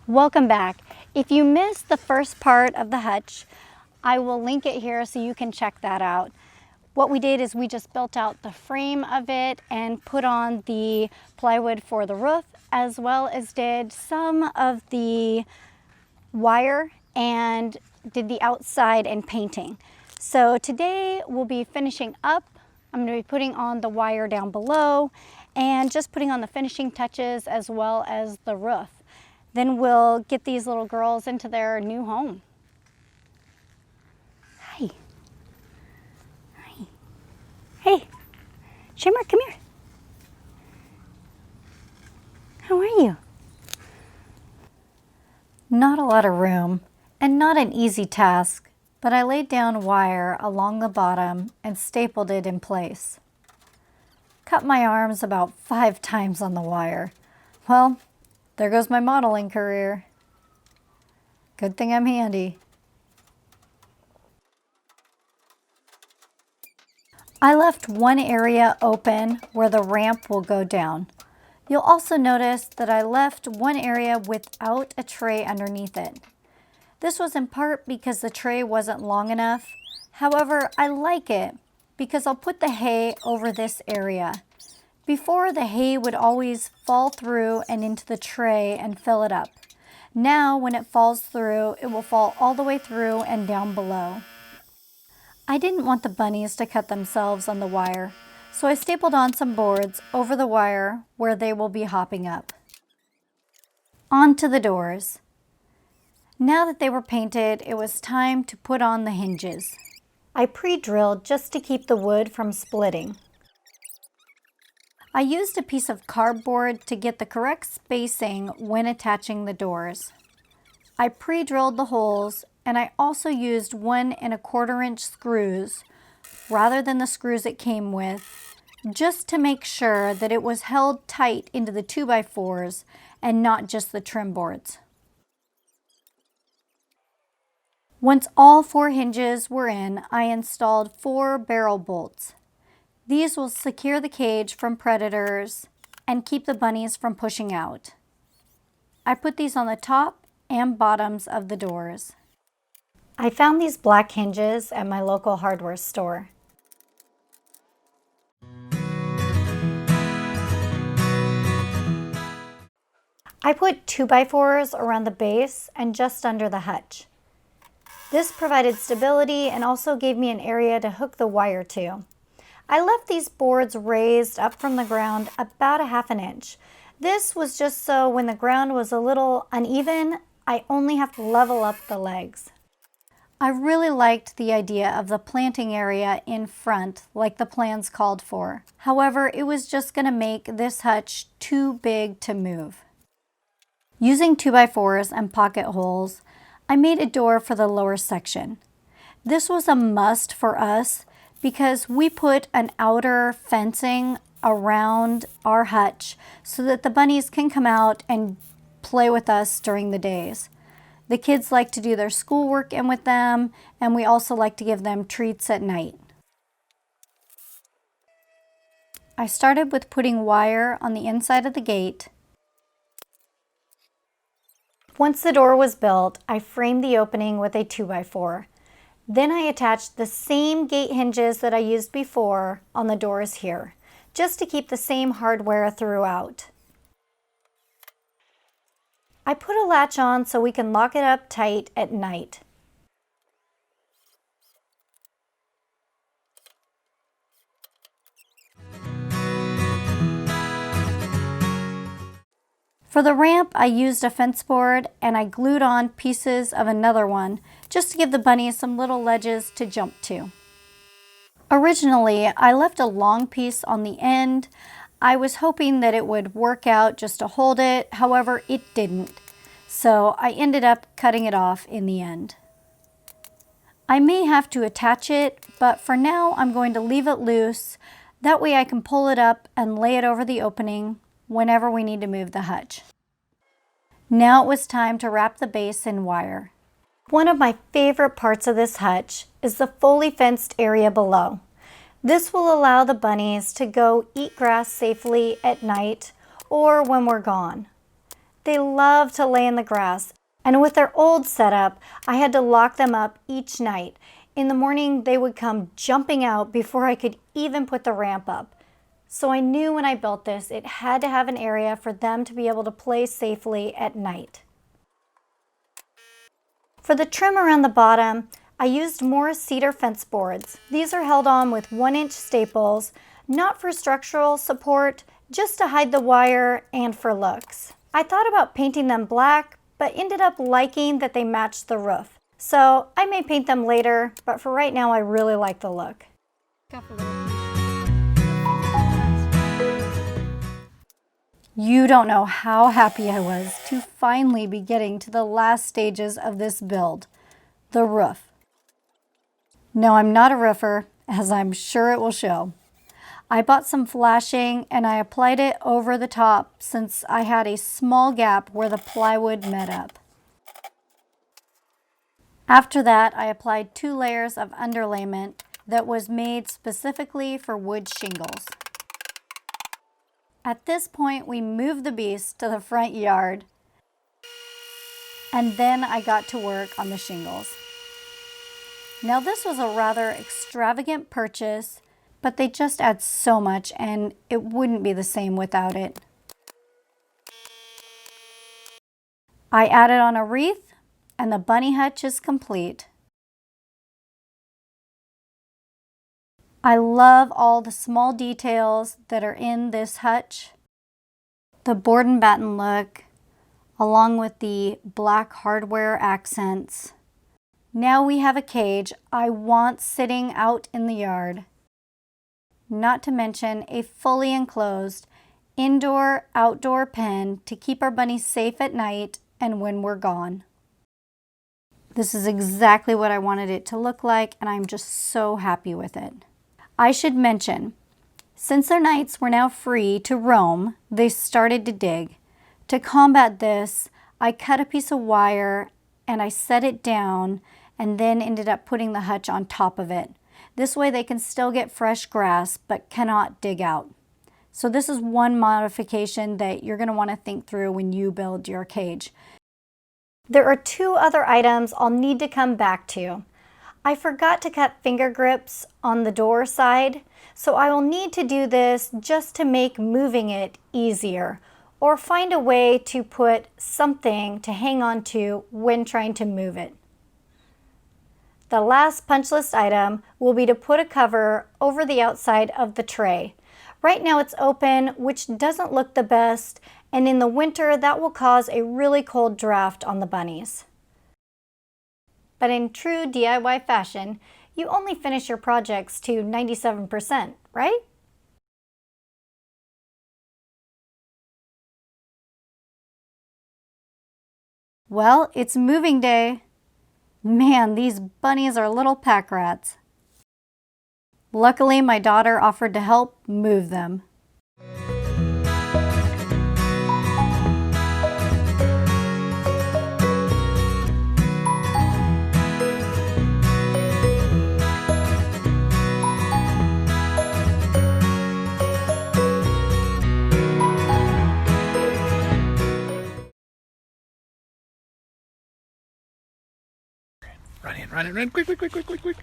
Welcome back. If you missed the first part of the hutch, I will link it here so you can check that out. What we did is we just built out the frame of it and put on the plywood for the roof, as well as did some of the wire and did the outside and painting. So today we'll be finishing up. I'm going to be putting on the wire down below and just putting on the finishing touches as well as the roof. Then we'll get these little girls into their new home. Hi. Hi. Hey, Shimmer, come here. How are you? Not a lot of room and not an easy task, but I laid down wire along the bottom and stapled it in place. Cut my arms about 5 times on the wire. Well, there goes my modeling career. Good thing I'm handy. I left one area open where the ramp will go down. You'll also notice that I left one area without a tray underneath it. This was in part because the tray wasn't long enough. However, I like it because I'll put the hay over this area. Before, the hay would always fall through and into the tray and fill it up. Now, when it falls through, it will fall all the way through and down below. I didn't want the bunnies to cut themselves on the wire, so I stapled on some boards over the wire where they will be hopping up. On to the doors. Now that they were painted, it was time to put on the hinges. I pre-drilled just to keep the wood from splitting. I used a piece of cardboard to get the correct spacing when attaching the doors. I pre-drilled the holes, and I also used 1 1/4-inch screws rather than the screws it came with, just to make sure that it was held tight into the 2x4s and not just the trim boards. Once all 4 hinges were in, I installed 4 barrel bolts. These will secure the cage from predators and keep the bunnies from pushing out. I put these on the top and bottoms of the doors. I found these black hinges at my local hardware store. I put 2x4s around the base and just under the hutch. This provided stability and also gave me an area to hook the wire to. I left these boards raised up from the ground about 1/2 inch. This was just so when the ground was a little uneven, I only have to level up the legs. I really liked the idea of the planting area in front like the plans called for. However, it was just going to make this hutch too big to move. Using 2x4s and pocket holes, I made a door for the lower section. This was a must for us because we put an outer fencing around our hutch so that the bunnies can come out and play with us during the days. The kids like to do their schoolwork in with them, and we also like to give them treats at night. I started with putting wire on the inside of the gate. Once the door was built, I framed the opening with a 2x4. Then I attached the same gate hinges that I used before on the doors here, just to keep the same hardware throughout. I put a latch on so we can lock it up tight at night. For the ramp, I used a fence board and I glued on pieces of another one just to give the bunnies some little ledges to jump to. Originally, I left a long piece on the end. I was hoping that it would work out just to hold it. However, it didn't. So I ended up cutting it off in the end. I may have to attach it, but for now I'm going to leave it loose. That way I can pull it up and lay it over the opening whenever we need to move the hutch. Now it was time to wrap the base in wire. One of my favorite parts of this hutch is the fully fenced area below. This will allow the bunnies to go eat grass safely at night or when we're gone. They love to lay in the grass, and with their old setup, I had to lock them up each night. In the morning, they would come jumping out before I could even put the ramp up. So I knew when I built this, it had to have an area for them to be able to play safely at night. For the trim around the bottom, I used more cedar fence boards. These are held on with 1-inch staples, not for structural support, just to hide the wire and for looks. I thought about painting them black, but ended up liking that they matched the roof. So I may paint them later, but for right now I really like the look. You don't know how happy I was to finally be getting to the last stages of this build, the roof. No, I'm not a roofer, as I'm sure it will show. I bought some flashing and I applied it over the top since I had a small gap where the plywood met up. After that, I applied 2 layers of underlayment that was made specifically for wood shingles. At this point, we moved the beast to the front yard, and then I got to work on the shingles. Now, this was a rather extravagant purchase, but they just add so much, and it wouldn't be the same without it. I added on a wreath, and the bunny hutch is complete. I love all the small details that are in this hutch. The board and batten look, along with the black hardware accents. Now we have a cage I want sitting out in the yard. Not to mention a fully enclosed indoor-outdoor pen to keep our bunnies safe at night and when we're gone. This is exactly what I wanted it to look like, and I'm just so happy with it. I should mention, since their nights were now free to roam, they started to dig. To combat this, I cut a piece of wire and I set it down and then ended up putting the hutch on top of it. This way they can still get fresh grass but cannot dig out. So this is one modification that you're going to want to think through when you build your cage. There are 2 other items I'll need to come back to. I forgot to cut finger grips on the door side, so I will need to do this just to make moving it easier, or find a way to put something to hang on to when trying to move it. The last punch list item will be to put a cover over the outside of the tray. Right now it's open, which doesn't look the best, and in the winter that will cause a really cold draft on the bunnies. But in true DIY fashion, you only finish your projects to 97%, right? Well, it's moving day. Man, these bunnies are little pack rats. Luckily, my daughter offered to help move them. Run in, quick, quick, quick, quick, quick, quick.